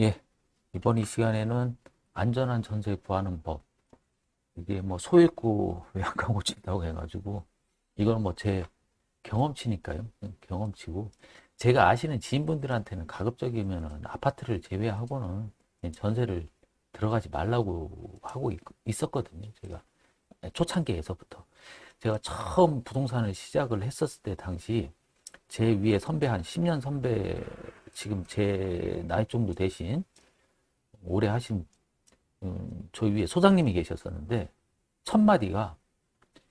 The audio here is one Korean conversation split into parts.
예, 이번 이 시간에는 안전한 전세 구하는 법. 이게 뭐 소액구 외양간 고친다고 해가지고, 이건 뭐 제 경험치니까요. 경험치고. 제가 아시는 지인분들한테는 가급적이면은 아파트를 제외하고는 전세를 들어가지 말라고 하고 있었거든요. 제가 초창기에서부터. 제가 처음 부동산을 시작을 했었을 때 당시 제 위에 선배 한 10년 선배, 지금 제 나이 정도 되신 오래 하신 저 위에 소장님이 계셨었는데 첫 마디가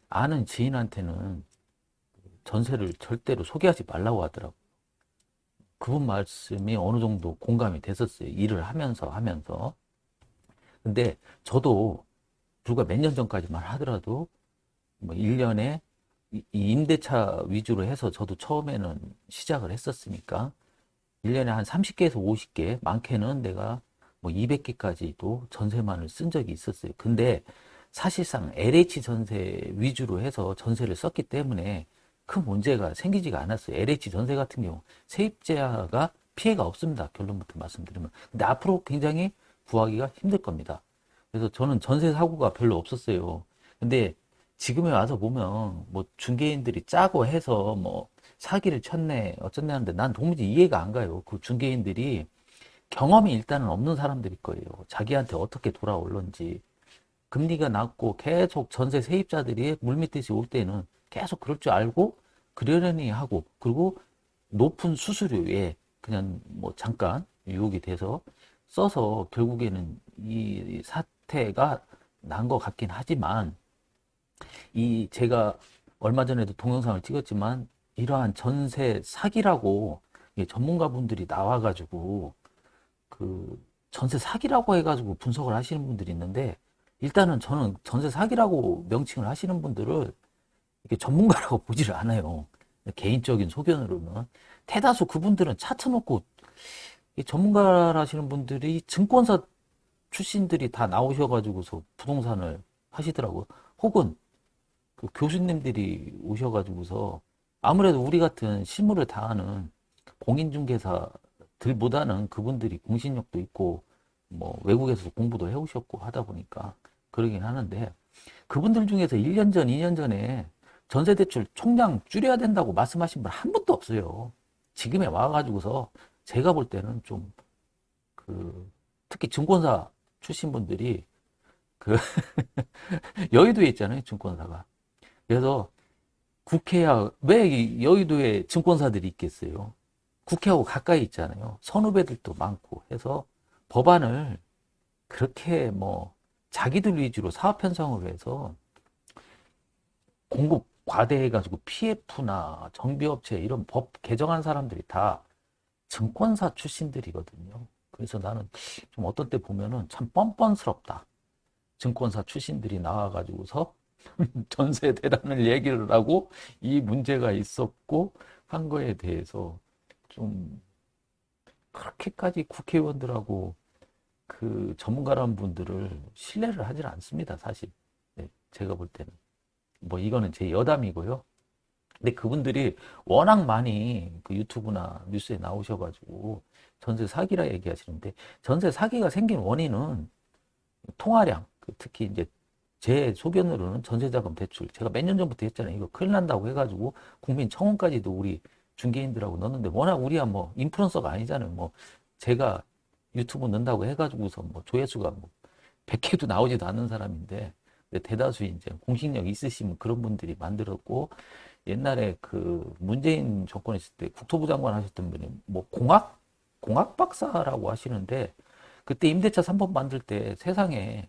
아는 지인한테는 전세를 절대로 소개하지 말라고 하더라고요. 그분 말씀이 어느 정도 공감이 됐었어요. 일을 하면서. 근데 저도 불과 몇 년 전까지만 하더라도 뭐 1년에 이 임대차 위주로 해서 저도 처음에는 시작을 했었으니까 1년에 한 30개에서 50개, 많게는 내가 뭐 200개까지도 전세만을 쓴 적이 있었어요. 근데 사실상 LH 전세 위주로 해서 전세를 썼기 때문에 큰 문제가 생기지가 않았어요. LH 전세 같은 경우 세입자가 피해가 없습니다. 결론부터 말씀드리면. 근데 앞으로 굉장히 구하기가 힘들 겁니다. 그래서 저는 전세 사고가 별로 없었어요. 근데 지금에 와서 보면 뭐 중개인들이 짜고 해서 뭐 사기를 쳤네 어쩌네 하는데 난 도무지 이해가 안 가요. 그 중개인들이 경험이 일단은 없는 사람들일 거예요. 자기한테 어떻게 돌아올런지. 금리가 낮고 계속 전세 세입자들이 물밀듯이 올 때는 계속 그럴 줄 알고 그러려니 하고, 그리고 높은 수수료에 그냥 뭐 잠깐 유혹이 돼서 써서 결국에는 이 사태가 난 것 같긴 하지만, 이 제가 얼마 전에도 동영상을 찍었지만 이러한 전세 사기라고 전문가분들이 나와가지고 그 전세 사기라고 해가지고 분석을 하시는 분들이 있는데, 일단은 저는 전세 사기라고 명칭을 하시는 분들을 이렇게 전문가라고 보지를 않아요. 개인적인 소견으로는 대다수 그분들은 차트 놓고 전문가라시는 분들이 증권사 출신들이 다 나오셔가지고서 부동산을 하시더라고요. 혹은 그 교수님들이 오셔가지고서 아무래도 우리 같은 실무를 다하는 공인중개사들보다는 그분들이 공신력도 있고 뭐 외국에서 공부도 해오셨고 하다 보니까 그러긴 하는데, 그분들 중에서 1년 전, 2년 전에 전세대출 총량 줄여야 된다고 말씀하신 분 한 분도 없어요. 지금에 와가지고서 제가 볼 때는 좀 그 특히 증권사 출신 분들이 그 여의도에 있잖아요, 증권사가. 그래서 국회야, 왜 여의도에 증권사들이 있겠어요? 국회하고 가까이 있잖아요. 선후배들도 많고 해서 법안을 그렇게 뭐 자기들 위주로 사업 편성으로 해서 공급 과대해가지고 PF나 정비업체 이런 법 개정한 사람들이 다 증권사 출신들이거든요. 그래서 나는 좀 어떤 때 보면은 참 뻔뻔스럽다. 증권사 출신들이 나와가지고서 전세 대란을 얘기를 하고 이 문제가 있었고 한 거에 대해서 좀 그렇게까지 국회의원들하고 그 전문가라는 분들을 신뢰를 하질 않습니다, 사실. 네, 제가 볼 때는. 뭐 이거는 제 여담이고요. 근데 그분들이 워낙 많이 그 유튜브나 뉴스에 나오셔가지고 전세 사기라 얘기하시는데, 전세 사기가 생긴 원인은 통화량, 특히 이제 제 소견으로는 전세자금 대출, 제가 몇 년 전부터 했잖아요. 이거 큰일 난다고 해가지고 국민청원까지도 우리 중개인들하고 넣었는데, 워낙 우리야 뭐 인플루언서가 아니잖아요. 뭐 제가 유튜브 넣는다고 해가지고서 뭐 조회수가 뭐 100개도 나오지도 않는 사람인데, 대다수 이제 공식력 있으신 그런 분들이 만들었고, 옛날에 그 문재인 정권 있을 때 국토부 장관 하셨던 분이 뭐 공학 박사라고 하시는데, 그때 임대차 3법 만들 때 세상에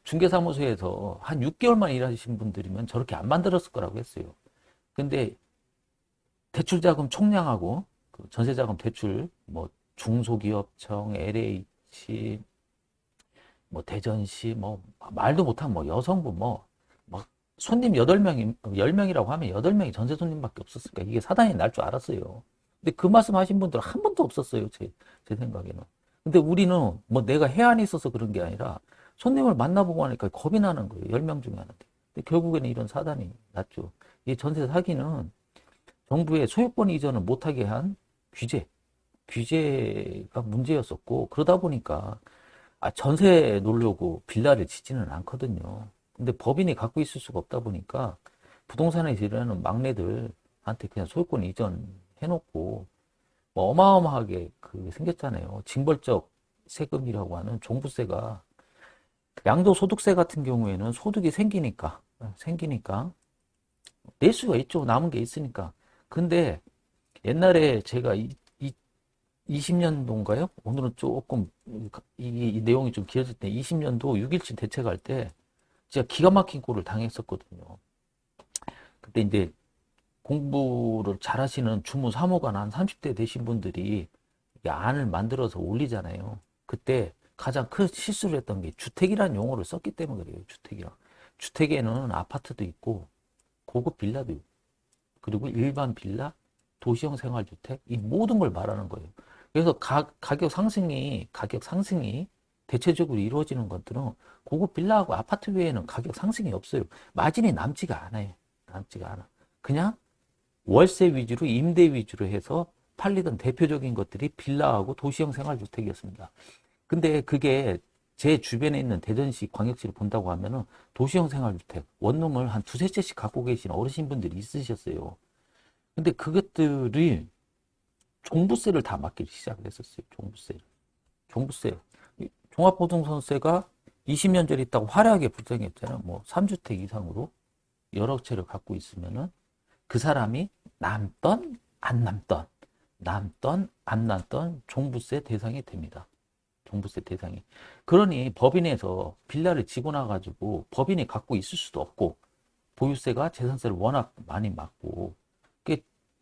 중개사무소에서 한 6개월만 일하신 분들이면 저렇게 안 만들었을 거라고 했어요. 근데 대출자금 총량하고 그 전세자금 대출 뭐 중소기업청, LH, 뭐 대전시, 뭐 말도 못한 뭐 여성부 막 손님 8명이 10명이라고 하면 8명이 전세 손님밖에 없었으니까 이게 사단이 날 줄 알았어요. 근데 그 말씀 하신 분들 한 번도 없었어요. 제 생각에는. 근데 우리는 뭐 내가 해안에 있어서 그런 게 아니라 손님을 만나보고 하니까 겁이 나는 거예요. 10명 중에 하나인데. 근데 결국에는 이런 사단이 났죠. 이 전세 사기는 정부의 소유권 이전을 못하게 한 규제, 규제가 문제였었고, 그러다 보니까 전세 놓으려고 빌라를 짓지는 않거든요. 근데 법인이 갖고 있을 수가 없다 보니까 부동산에서 일하는 막내들한테 그냥 소유권 이전해놓고 뭐 어마어마하게 그 생겼잖아요. 징벌적 세금이라고 하는 종부세가, 양도소득세 같은 경우에는 소득이 생기니까 낼 수가 있죠. 남은 게 있으니까. 근데 옛날에 제가 20년도인가요? 오늘은 조금 이 내용이 좀 길어질 때 20년도 6.17 대책할 때 진짜 기가 막힌 꼴을 당했었거든요. 그때 이제 공부를 잘하시는 주무 사무관 한 30대 되신 분들이 안을 만들어서 올리잖아요. 그때 가장 큰 실수를 했던 게 주택이라는 용어를 썼기 때문에 그래요. 주택이랑. 주택에는 아파트도 있고 고급 빌라도 있고 그리고 일반 빌라, 도시형 생활주택 이 모든 걸 말하는 거예요. 그래서 가격 상승이 대체적으로 이루어지는 것들은 고급 빌라하고 아파트 외에는 가격 상승이 없어요. 마진이 남지가 않아요. 남지가 않아. 그냥 월세 위주로 임대 위주로 해서 팔리던 대표적인 것들이 빌라하고 도시형 생활주택이었습니다. 근데 그게 제 주변에 있는 대전시 광역시를 본다고 하면은 도시형 생활주택 원룸을 한 두세 채씩 갖고 계신 어르신분들이 있으셨어요. 근데 그것들이 종부세를 다 맡기기 시작을 했었어요. 종부세. 종합부동산세가 20년 전에 있다고 화려하게 불정했잖아요. 뭐 3주택 이상으로 여러 채를 갖고 있으면은 그 사람이 남던 안 남던 종부세 대상이 됩니다. 종부세 대상이. 그러니 법인에서 빌라를 지고 나가지고 법인이 갖고 있을 수도 없고 보유세가 재산세를 워낙 많이 맞고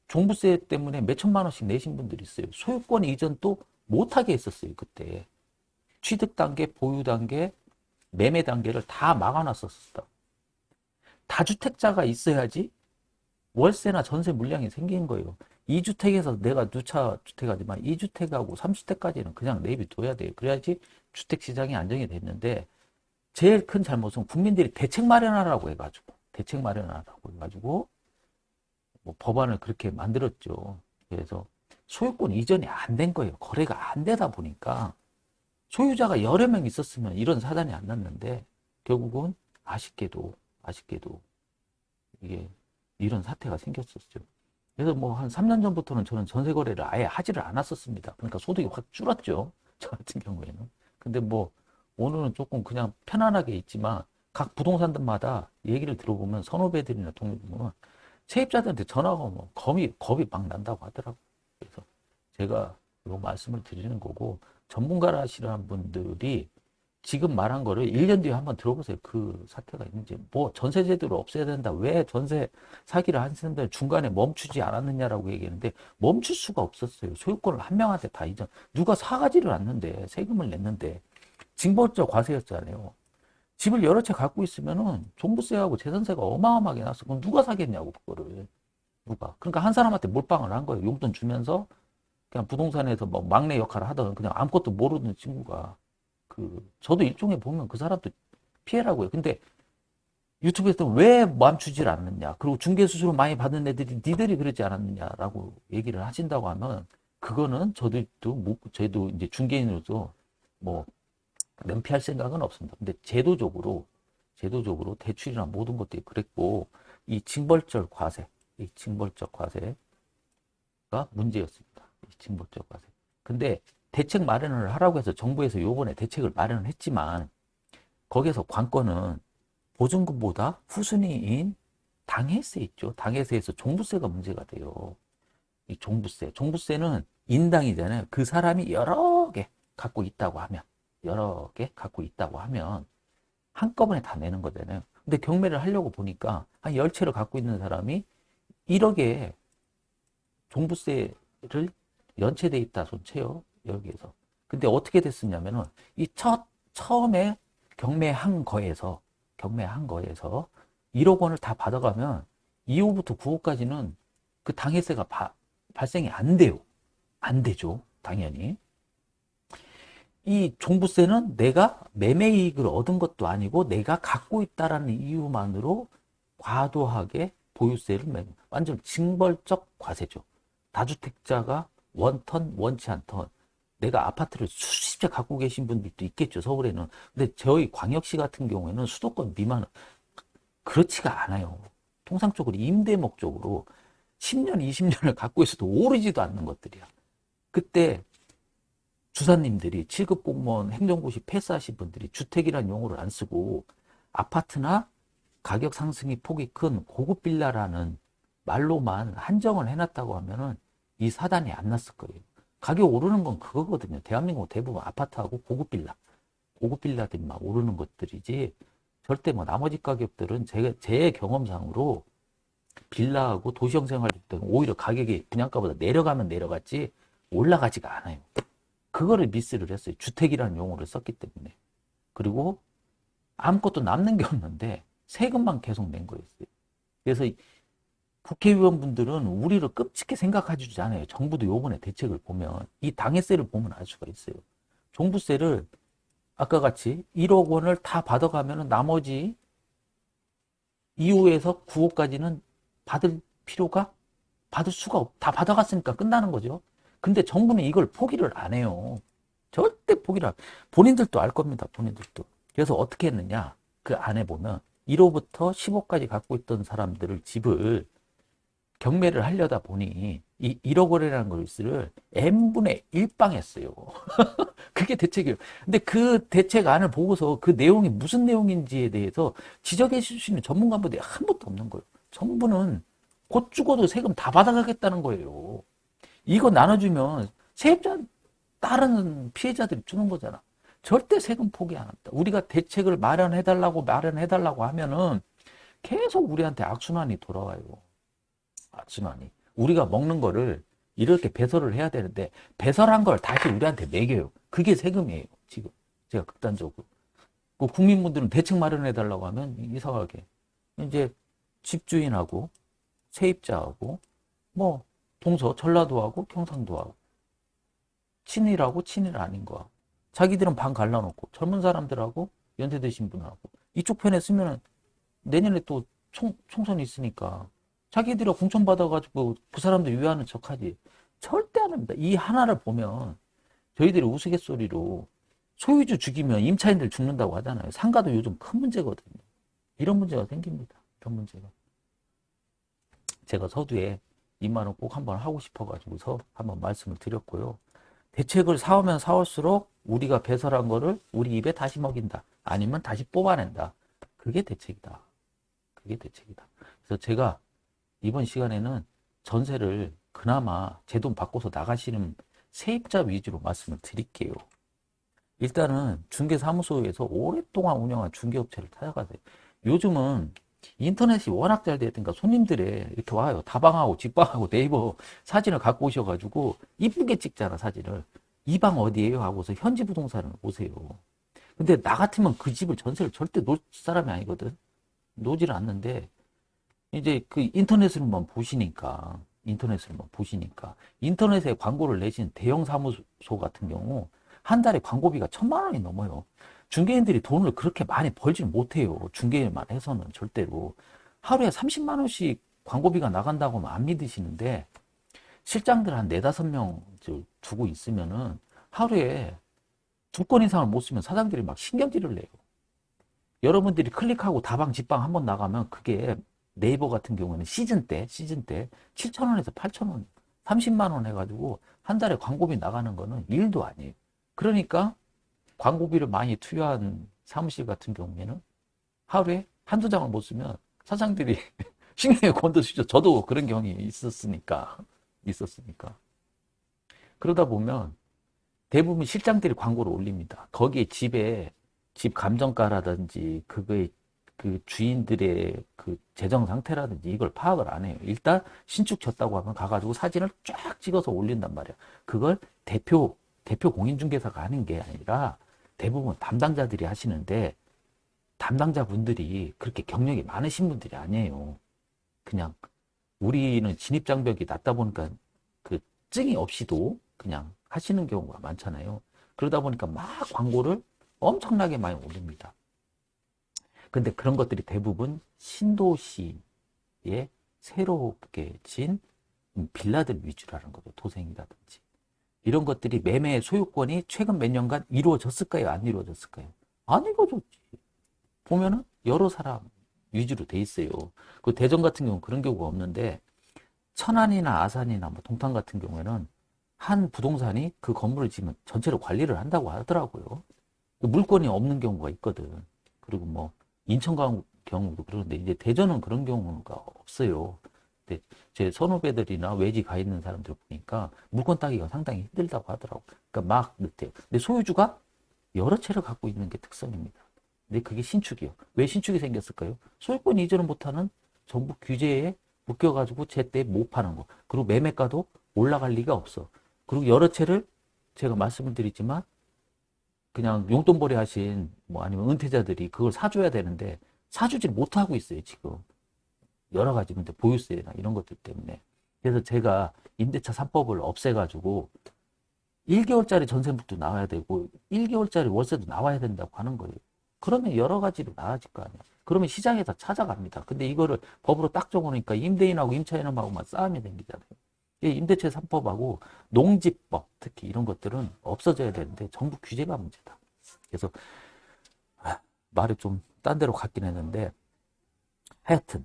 종부세 때문에 몇 천만 원씩 내신 분들이 있어요. 소유권 이전도 못하게 했었어요. 그때 취득 단계, 보유 단계, 매매 단계를 다 막아놨었다. 다주택자가 있어야지 월세나 전세 물량이 생긴 거예요. 2주택에서 내가 누차 주택하지만 2주택하고 3주택까지는 그냥 내비둬야 돼요. 그래야지 주택시장이 안정이 됐는데 제일 큰 잘못은 국민들이 대책 마련하라고 해가지고 뭐 법안을 그렇게 만들었죠. 그래서 소유권 이전이 안 된 거예요. 거래가 안 되다 보니까 소유자가 여러 명 있었으면 이런 사단이 안 났는데 결국은 아쉽게도 이게 이런 사태가 생겼었죠. 그래서 뭐 한 3년 전부터는 저는 전세 거래를 아예 하지를 않았었습니다. 그러니까 소득이 확 줄었죠. 저 같은 경우에는. 근데 뭐 오늘은 조금 그냥 편안하게 있지만 각 부동산들마다 얘기를 들어보면 선후배들이나 동료들 보면 세입자들한테 전화가 오면 겁이 막 난다고 하더라고요. 그래서 제가 이 말씀을 드리는 거고 전문가라시라는 분들이 지금 말한 거를 1년 뒤에 한번 들어보세요. 그 사태가 있는지. 뭐 전세 제도를 없애야 된다. 왜 전세 사기를 하시는데 중간에 멈추지 않았느냐라고 얘기했는데 멈출 수가 없었어요. 소유권을 한 명한테 다 이전. 누가 사가지를 않는데 세금을 냈는데 징벌적 과세였잖아요. 집을 여러 채 갖고 있으면은 종부세하고 재산세가 어마어마하게 났어. 그럼 누가 사겠냐고 그거를. 누가. 그러니까 한 사람한테 몰빵을 한 거예요. 용돈 주면서 그냥 부동산에서 뭐 막내 역할을 하던 그냥 아무것도 모르는 친구가 저도 일종의 보면 그 사람도 피해라고요. 근데 유튜브에서 왜 멈추질 않느냐. 그리고 중개수수료 많이 받는 애들이 니들이 그러지 않았느냐라고 얘기를 하신다고 하면 그거는 저희도 이제 중개인으로서 뭐 면피할 생각은 없습니다. 근데 제도적으로 대출이나 모든 것들이 그랬고 이 징벌적 과세가 문제였습니다. 이 징벌적 과세. 근데 대책 마련을 하라고 해서 정부에서 요번에 대책을 마련을 했지만 거기에서 관건은 보증금보다 후순위인 당해세 있죠. 당해세에서 종부세가 문제가 돼요. 이 종부세는 인당이잖아요. 그 사람이 여러 개 갖고 있다고 하면 한꺼번에 다 내는 거잖아요. 근데 경매를 하려고 보니까 한 10채를 갖고 있는 사람이 1억에 종부세를 연체 대입 다 손채요. 여기에서. 근데 어떻게 됐었냐면은 처음에 경매한 거에서 1억 원을 다 받아가면 2호부터 9호까지는 그 당해세가 발생이 안 돼요. 안 되죠. 당연히. 이 종부세는 내가 매매이익을 얻은 것도 아니고 내가 갖고 있다라는 이유만으로 과도하게 보유세를 완전 징벌적 과세죠. 다주택자가 원턴, 원치 않던 내가 아파트를 수십 채 갖고 계신 분들도 있겠죠, 서울에는. 근데 저희 광역시 같은 경우에는 수도권 미만은 그렇지가 않아요. 통상적으로 임대 목적으로 10년, 20년을 갖고 있어도 오르지도 않는 것들이야. 그때 주사님들이 7급 공무원 행정고시 패스하신 분들이 주택이라는 용어를 안 쓰고 아파트나 가격 상승이 폭이 큰 고급 빌라라는 말로만 한정을 해놨다고 하면은 이 사단이 안 났을 거예요. 가격 오르는 건 그거거든요. 대한민국 대부분 아파트하고 고급 빌라, 고급 빌라들이 막 오르는 것들이지 절대 뭐 나머지 가격들은 제 경험상으로 빌라하고 도시형 생활 때는 오히려 가격이 분양가보다 내려가면 내려갔지 올라가지가 않아요. 그거를 미스를 했어요. 주택이라는 용어를 썼기 때문에. 그리고 아무것도 남는 게 없는데 세금만 계속 낸 거였어요. 그래서 국회의원분들은 우리를 끔찍히 생각하지 않아요. 정부도 요번에 대책을 보면 이 당해세를 보면 알 수가 있어요. 종부세를 아까 같이 1억 원을 다 받아가면 나머지 2호에서 9호까지는 받을 필요가 받을 수가 다 받아갔으니까 끝나는 거죠. 근데 정부는 이걸 포기를 안 해요. 절대 포기를 안 해요. 본인들도 알 겁니다. 본인들도. 그래서 어떻게 했느냐. 그 안에 보면 1호부터 10호까지 갖고 있던 사람들을 집을 경매를 하려다 보니 이 1억 원이라는 것을 n분의 1방 했어요. 그게 대책이에요. 근데 그 대책안을 보고서 그 내용이 무슨 내용인지에 대해서 지적해 줄 수 있는 전문가분들이 한 분도 없는 거예요. 정부는 곧 죽어도 세금 다 받아가겠다는 거예요. 이거 나눠주면 세입자 다른 피해자들이 주는 거잖아. 절대 세금 포기 안 한다. 우리가 대책을 마련해달라고 하면은 계속 우리한테 악순환이 돌아와요. 악순환이. 우리가 먹는 거를 이렇게 배설을 해야 되는데 배설한 걸 다시 우리한테 매겨요. 그게 세금이에요. 지금 제가 극단적으로. 그 국민분들은 대책 마련해달라고 하면 이상하게 이제 집주인하고 세입자하고 뭐 동서 전라도하고 경상도하고 친일하고 친일 아닌 거하고 자기들은 반 갈라놓고 젊은 사람들하고 연세 드신 분하고 이쪽 편에 쓰면은 내년에 또 총선이 있으니까 자기들이 공천 받아가지고 그 사람들 위하는 척하지. 절대 안 합니다. 이 하나를 보면 저희들이 우스갯소리로 소유주 죽이면 임차인들 죽는다고 하잖아요. 상가도 요즘 큰 문제거든요. 이런 문제가 생깁니다. 이런 문제가. 제가 서두에 이 말은 꼭 한번 하고 싶어가지고서 한번 말씀을 드렸고요. 대책을 사오면 사올수록 우리가 배설한 거를 우리 입에 다시 먹인다. 아니면 다시 뽑아낸다. 그게 대책이다. 그게 대책이다. 그래서 제가 이번 시간에는 전세를 그나마 제 돈 받고서 나가시는 세입자 위주로 말씀을 드릴게요. 일단은 중개사무소에서 오랫동안 운영한 중개업체를 찾아가세요. 요즘은 인터넷이 워낙 잘 되니까 손님들이 이렇게 와요. 다방하고 직방하고 네이버 사진을 갖고 오셔가지고 이쁘게 찍잖아, 사진을. 이 방 어디예요? 하고서 현지 부동산을 보세요. 근데 나 같으면 그 집을 전세를 절대 놓을 사람이 아니거든. 놓지를 않는데 이제 그 인터넷으로만 보시니까 인터넷에 광고를 내신 대형 사무소 같은 경우 한 달에 광고비가 1,000만 원이 넘어요. 중개인들이 돈을 그렇게 많이 벌지 못해요. 중개인만 해서는 절대로. 하루에 30만 원씩 광고비가 나간다고 하면 안 믿으시는데 실장들 한 4, 5명 두고 있으면은 하루에 2건 이상을 못 쓰면 사장들이 막 신경질을 내요. 여러분들이 클릭하고 다방 집방 한번 나가면 그게 네이버 같은 경우에는 시즌 때 7,000원에서 8,000원, 30만 원 해가지고 한 달에 광고비 나가는 거는 일도 아니에요. 그러니까 광고비를 많이 투여한 사무실 같은 경우에는 하루에 한두 장을 못 쓰면 사장들이 신경을 건드시죠. 저도 그런 경험이 있었으니까. 그러다 보면 대부분 실장들이 광고를 올립니다. 거기에 집 감정가라든지 그거에 그 주인들의 그 재정 상태라든지 이걸 파악을 안 해요. 일단 신축 졌다고 하면 가가지고 사진을 쫙 찍어서 올린단 말이야. 그걸 대표 공인중개사가 하는 게 아니라 대부분 담당자들이 하시는데 담당자분들이 그렇게 경력이 많으신 분들이 아니에요. 그냥 우리는 진입장벽이 낮다 보니까 그 증이 없이도 그냥 하시는 경우가 많잖아요. 그러다 보니까 막 광고를 엄청나게 많이 올립니다. 근데 그런 것들이 대부분 신도시에 새롭게 진 빌라들 위주라는 거죠. 도생이라든지. 이런 것들이 매매 소유권이 최근 몇 년간 이루어졌을까요? 안 이루어졌을까요? 안 이루어졌지. 보면은 여러 사람 위주로 돼 있어요. 그 대전 같은 경우는 그런 경우가 없는데 천안이나 아산이나 뭐 동탄 같은 경우에는 한 부동산이 그 건물을 지으면 전체를 관리를 한다고 하더라고요. 물건이 없는 경우가 있거든. 그리고 뭐 인천 경우도 그러는데 이제 대전은 그런 경우가 없어요. 근데 제 선후배들이나 외지 가 있는 사람들 보니까 물건 따기가 상당히 힘들다고 하더라고. 그러니까 막 넣대요. 근데 소유주가 여러 채를 갖고 있는 게 특성입니다. 근데 그게 신축이요. 왜 신축이 생겼을까요? 소유권 이전을 못하는 정부 규제에 묶여가지고 제때 못 파는 거. 그리고 매매가도 올라갈 리가 없어. 그리고 여러 채를 제가 말씀을 드리지만 그냥 용돈벌이 하신 뭐 아니면 은퇴자들이 그걸 사줘야 되는데 사주질 못하고 있어요, 지금. 여러 가지 문제, 보유세나 이런 것들 때문에. 그래서 제가 임대차 3법을 없애가지고 1개월짜리 전세물도 나와야 되고 1개월짜리 월세도 나와야 된다고 하는 거예요. 그러면 여러 가지로 나아질 거 아니야. 그러면 시장에서 찾아갑니다. 근데 이거를 법으로 딱 적어놓으니까 임대인하고 임차인하고만 싸움이 생기잖아요. 임대차 3법하고 농지법 특히 이런 것들은 없어져야 되는데 정부 규제가 문제다. 그래서 말이 좀 딴 데로 갔긴 했는데 하여튼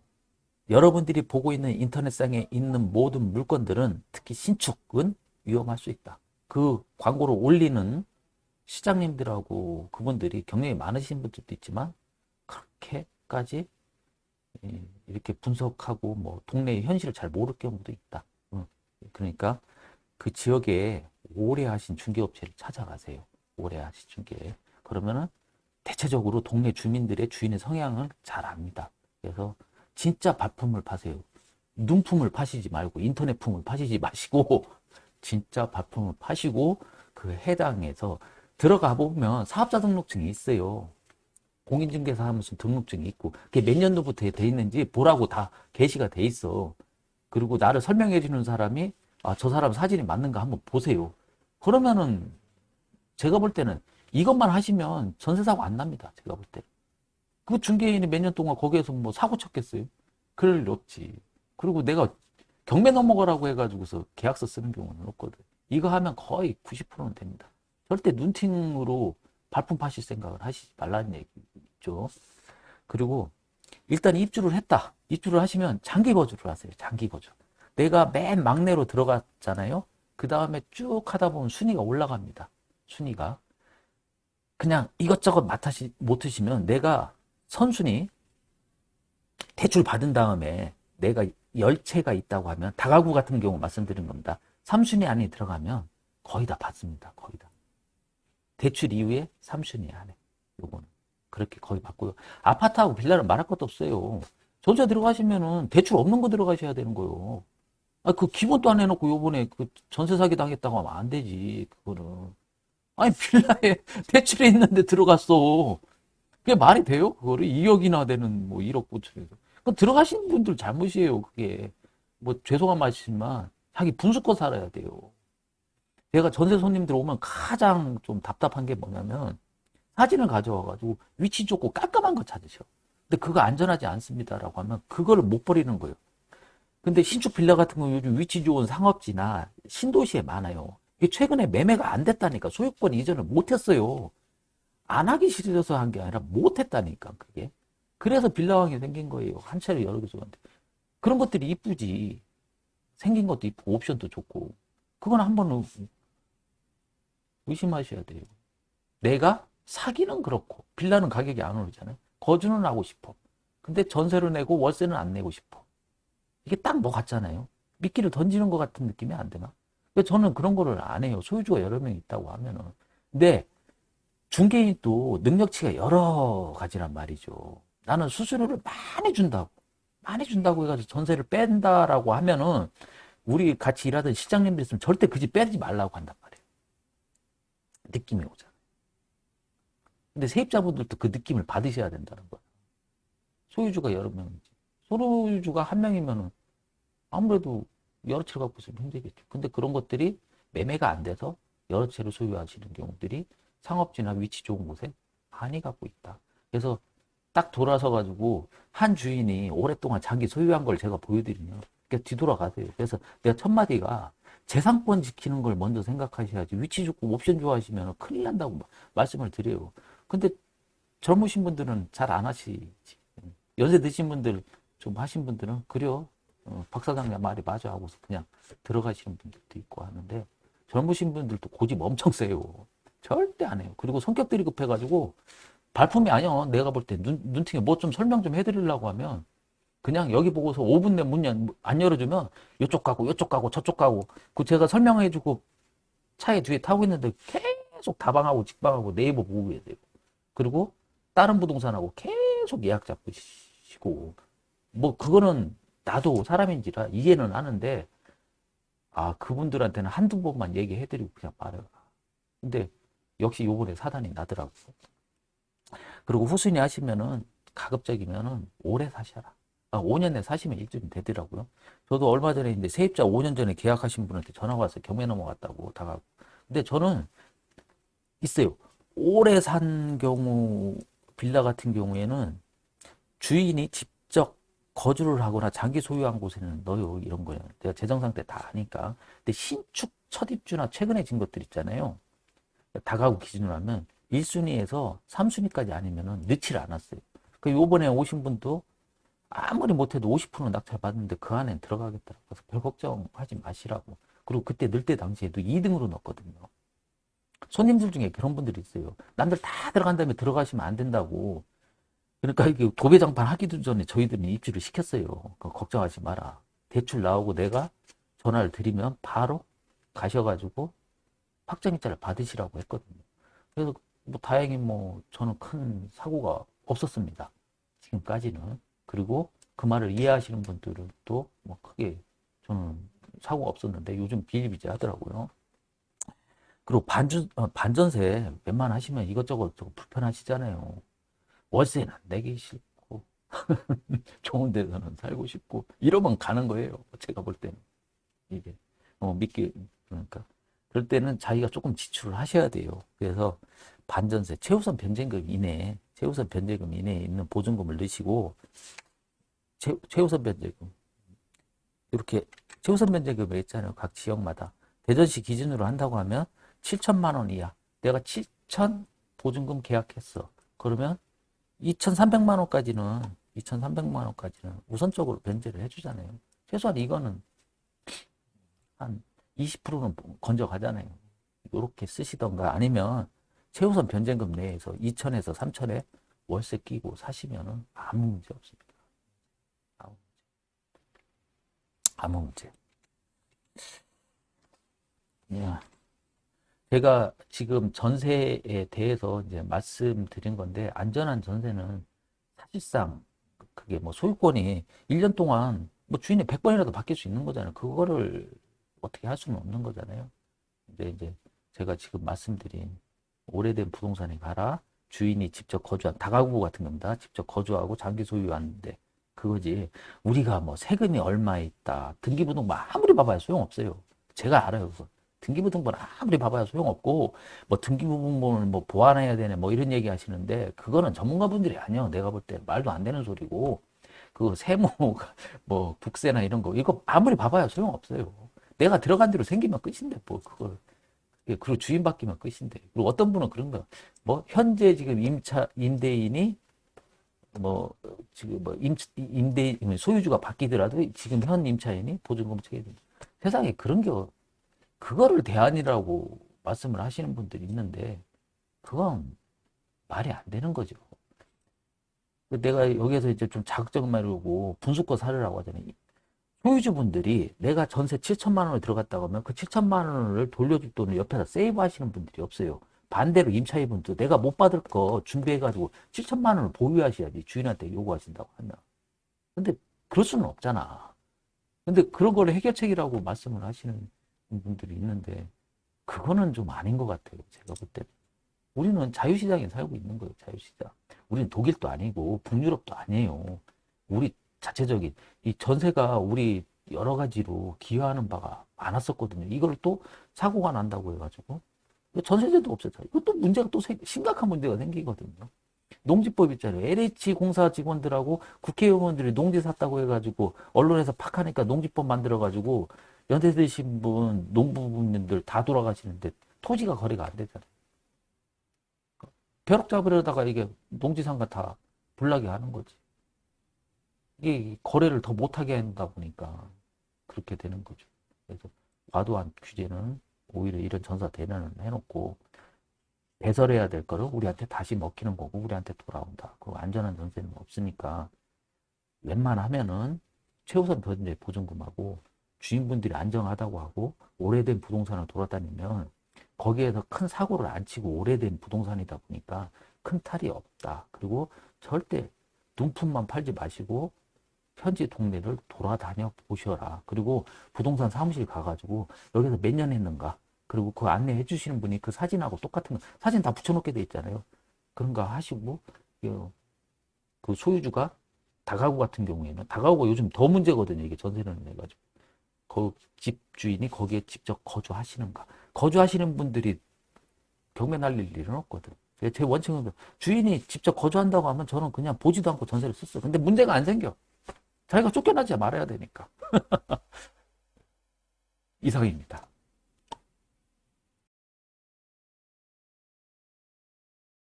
여러분들이 보고 있는 인터넷상에 있는 모든 물건들은 특히 신축은 위험할 수 있다. 그 광고를 올리는 시장님들하고 그분들이 경력이 많으신 분들도 있지만 그렇게까지 이렇게 분석하고 뭐 동네의 현실을 잘 모를 경우도 있다. 그러니까 그 지역에 오래 하신 중개업체를 찾아가세요. 오래 하신 중개. 그러면은 대체적으로 동네 주민들의 주인의 성향을 잘 압니다. 그래서 진짜 발품을 파세요. 눈품을 파시지 말고 인터넷품을 파시지 마시고 진짜 발품을 파시고 그 해당해서 들어가 보면 사업자 등록증이 있어요. 공인중개사 사무소 등록증이 있고 그게 몇 년도부터 돼 있는지 보라고 다 게시가 돼 있어. 그리고 나를 설명해 주는 사람이 저 사람 사진이 맞는가 한번 보세요. 그러면은 제가 볼 때는 이것만 하시면 전세사고 안 납니다. 제가 볼 때. 그 중개인이 몇 년 동안 거기에서 뭐 사고 쳤겠어요? 그럴 일 없지. 그리고 내가 경매 넘어가라고 해가지고서 계약서 쓰는 경우는 없거든. 이거 하면 거의 90%는 됩니다. 절대 눈팅으로 발품 파실 생각을 하시지 말라는 얘기죠. 그리고 일단 입주를 했다. 입주를 하시면 장기 거주를 하세요. 장기 거주. 내가 맨 막내로 들어갔잖아요. 그 다음에 쭉 하다 보면 순위가 올라갑니다. 순위가. 그냥 이것저것 맡으시면 내가 선순위 대출 받은 다음에 내가 10채가 있다고 하면 다가구 같은 경우 말씀드린 겁니다. 3순위 안에 들어가면 거의 다 받습니다. 거의 다. 대출 이후에 3순위 안에. 요거는. 그렇게 거의 받고요. 아파트하고 빌라는 말할 것도 없어요. 전세 들어가시면은 대출 없는 거 들어가셔야 되는 거예요. 그 기본도 안 해놓고 요번에 그 전세 사기 당했다고 하면 안 되지. 그거는. 아니 빌라에 대출이 있는데 들어갔어. 그게 말이 돼요? 그거를 2억이나 되는 뭐 1억 5천에서. 그 들어가신 분들 잘못이에요. 그게. 뭐 죄송한 말이지만 자기 분수껏 살아야 돼요. 제가 전세 손님들 오면 가장 좀 답답한 게 뭐냐면 사진을 가져와가지고 위치 좋고 깔끔한 거 찾으셔. 근데 그거 안전하지 않습니다라고 하면 그거를 못 버리는 거예요. 근데 신축 빌라 같은 거 요즘 위치 좋은 상업지나 신도시에 많아요. 이게 최근에 매매가 안 됐다니까. 소유권 이전을 못 했어요. 안 하기 싫어서 한 게 아니라 못 했다니까, 그게. 그래서 빌라왕이 생긴 거예요. 한 차례 여러 개 쏘는데. 그런 것들이 이쁘지. 생긴 것도 이쁘고, 옵션도 좋고. 그건 한번 의심하셔야 돼요. 내가 사기는 그렇고, 빌라는 가격이 안 오르잖아요. 거주는 하고 싶어. 근데 전세를 내고 월세는 안 내고 싶어. 이게 딱 뭐 같잖아요. 미끼를 던지는 것 같은 느낌이 안 드나? 저는 그런 거를 안 해요. 소유주가 여러 명 있다고 하면은. 근데 중개인이 또 능력치가 여러 가지란 말이죠. 나는 수수료를 많이 준다고 해가지고 전세를 뺀다라고 하면은 우리 같이 일하던 시장님들 있으면 절대 그 집 빼지 말라고 한단 말이에요. 느낌이 오잖아요. 근데 세입자분들도 그 느낌을 받으셔야 된다는 거예요. 소유주가 여러 명이지. 소유주가 한 명이면은 아무래도 여러 채를 갖고 있으면 힘들겠죠. 근데 그런 것들이 매매가 안 돼서 여러 채를 소유하시는 경우들이 상업지나 위치 좋은 곳에 많이 갖고 있다. 그래서 딱 돌아서 가지고 한 주인이 오랫동안 장기 소유한 걸 제가 보여드리면 뒤돌아가세요. 그래서 내가 첫 마디가 재산권 지키는 걸 먼저 생각하셔야지. 위치 좋고 옵션 좋아하시면 큰일 난다고 말씀을 드려요. 근데 젊으신 분들은 잘 안 하시지. 연세 드신 분들, 좀 하신 분들은, 그래요. 박 사장님 말이 맞아 하고서 그냥 들어가시는 분들도 있고 하는데, 젊으신 분들도 고집 엄청 세요. 절대 안 해요. 그리고 성격들이 급해가지고, 발품이 아니야. 내가 볼 때 눈팅에 뭐 좀 설명 좀 해드리려고 하면, 그냥 여기 보고서 5분 내 문 안 열어주면, 요쪽 가고, 요쪽 가고, 저쪽 가고, 그 제가 설명해주고, 차에 뒤에 타고 있는데 계속 다방하고 직방하고 네이버 보고 계세요. 그리고 다른 부동산하고 계속 예약 잡으시고, 뭐, 그거는 나도 사람인지라 이해는 하는데, 아, 그분들한테는 한두 번만 얘기해드리고 그냥 말해요. 근데 역시 요번에 사단이 나더라고. 그리고 후순위 하시면은, 가급적이면은 오래 사셔라. 5년 내 사시면 일주일 되더라고요. 저도 얼마 전에 이제 세입자 5년 전에 계약하신 분한테 전화가 와서 경매 넘어갔다고 다 가고. 근데 저는 있어요. 오래 산 경우, 빌라 같은 경우에는 주인이 직접 거주를 하거나 장기 소유한 곳에는 넣어요. 이런 거예요. 내가 재정 상태 다 아니까. 근데 신축 첫 입주나 최근에 진 것들 있잖아요. 다가구 기준으로 하면 1순위에서 3순위까지 아니면은 넣지를 않았어요. 그 요번에 오신 분도 아무리 못해도 50% 낙찰 받는데 그 안에 들어가겠더라고. 그래서 별 걱정하지 마시라고. 그리고 그때 넣을 때 당시에도 2등으로 넣었거든요. 손님들 중에 그런 분들이 있어요. 남들 다 들어간 다음에 들어가시면 안 된다고. 그러니까 이게 도배장판 하기도 전에 저희들은 입주를 시켰어요. 걱정하지 마라. 대출 나오고 내가 전화를 드리면 바로 가셔가지고 확정일자를 받으시라고 했거든요. 그래서 뭐 다행히 뭐 저는 큰 사고가 없었습니다. 지금까지는. 그리고 그 말을 이해하시는 분들은 또 뭐 크게 저는 사고가 없었는데 요즘 비일비재 하더라고요. 그리고 반전세 웬만하시면 이것저것 불편하시잖아요. 월세는 내기 싫고 좋은 데서는 살고 싶고 이러면 가는 거예요. 제가 볼 때는 이게 믿기 그러니까 그럴 때는 자기가 조금 지출을 하셔야 돼요. 그래서 반전세 최우선 변제금 이내에 있는 보증금을 넣으시고 최우선 변제금 이렇게 최우선 변제금이 있잖아요. 각 지역마다 대전시 기준으로 한다고 하면 7천만 원 이하 내가 7천 보증금 계약했어. 그러면 2,300만 원까지는 우선적으로 변제를 해주잖아요. 최소한 이거는 한 20%는 건져가잖아요. 이렇게 쓰시던가 아니면 최우선 변제금 내에서 2천에서 3천에 월세 끼고 사시면은 아무 문제 없습니다. 아무 문제. 예. 제가 지금 전세에 대해서 이제 말씀드린 건데, 안전한 전세는 사실상 그게 뭐 소유권이 1년 동안 뭐 주인이 100번이라도 바뀔 수 있는 거잖아요. 그거를 어떻게 할 수는 없는 거잖아요. 근데 이제 제가 지금 말씀드린 오래된 부동산에 가라, 주인이 직접 거주한 다가구 같은 겁니다. 직접 거주하고 장기 소유하는데 그거지. 우리가 뭐 세금이 얼마 있다, 등기부등본 아무리 봐봐야 소용없어요. 제가 알아요. 그거. 등기부등본 아무리 봐봐야 소용없고 뭐 등기부등본을 뭐 보완해야 되네 뭐 이런 얘기 하시는데 그거는 전문가분들이 아니요. 내가 볼 때 말도 안 되는 소리고 그 세무 뭐 국세나 이런 거 이거 아무리 봐봐야 소용없어요. 내가 들어간 대로 생기면 끝인데 뭐 그걸 그리고 주인 바뀌면 끝인데 그리고 어떤 분은 그런 거야. 뭐 현재 지금 임대인이 뭐 지금 뭐 임대 소유주가 바뀌더라도 지금 현 임차인이 보증금 체계 된다. 세상에 그런 게 그거를 대안이라고 말씀을 하시는 분들이 있는데 그건 말이 안 되는 거죠. 내가 여기에서 이제 좀 자극적인 말이고 분수거 사례라고 하잖아요. 소유주분들이 내가 전세 7천만 원을 들어갔다고 하면 그 7천만 원을 돌려줄 돈을 옆에서 세이브 하시는 분들이 없어요. 반대로 임차인분도 내가 못 받을 거 준비해가지고 7천만 원을 보유하셔야지 주인한테 요구하신다고 하면. 근데 그럴 수는 없잖아. 근데 그런 걸 해결책이라고 말씀을 하시는 분들이 있는데 그거는 좀 아닌 것 같아요. 제가 볼 때. 우리는 자유시장에 살고 있는 거예요. 자유시장. 우리는 독일도 아니고 북유럽도 아니에요. 우리 자체적인 이 전세가 우리 여러 가지로 기여하는 바가 많았었거든요. 이걸 또 사고가 난다고 해가지고 전세제도 없었잖아요. 이것도 문제가 또 심각한 문제가 생기거든요. 농지법 있잖아요. LH 공사 직원들하고 국회의원들이 농지 샀다고 해가지고 언론에서 팍 하니까 농지법 만들어가지고 연세 드신 분, 농부분들 다 돌아가시는데 토지가 거래가 안 되잖아요. 벼락 잡으려다가 이게 농지상가 다 불나게 하는 거지. 이게 거래를 더 못하게 한다 보니까 그렇게 되는 거죠. 그래서 과도한 규제는 오히려 이런 전사 대란을 해놓고 배설해야 될 거를 우리한테 다시 먹히는 거고 우리한테 돌아온다. 그리고 안전한 전세는 없으니까 웬만하면은 최우선 변제 보증금하고 주인분들이 안정하다고 하고 오래된 부동산을 돌아다니면 거기에서 큰 사고를 안 치고 오래된 부동산이다 보니까 큰 탈이 없다. 그리고 절대 눈품만 팔지 마시고 현지 동네를 돌아다녀 보셔라. 그리고 부동산 사무실 가가지고 여기서 몇 년 했는가. 그리고 그 안내해 주시는 분이 그 사진하고 똑같은 거, 사진 다 붙여놓게 돼 있잖아요. 그런 거 하시고, 그 소유주가 다가구 같은 경우에는, 다가구가 요즘 더 문제거든요. 이게 전세를 내가지고. 그 집주인이 거기에 직접 거주하시는가. 거주하시는 분들이 경매 날릴 일은 없거든. 제 원칙은 주인이 직접 거주한다고 하면 저는 그냥 보지도 않고 전세를 썼어요. 근데 문제가 안 생겨. 자기가 쫓겨나지 말아야 되니까. 이상입니다.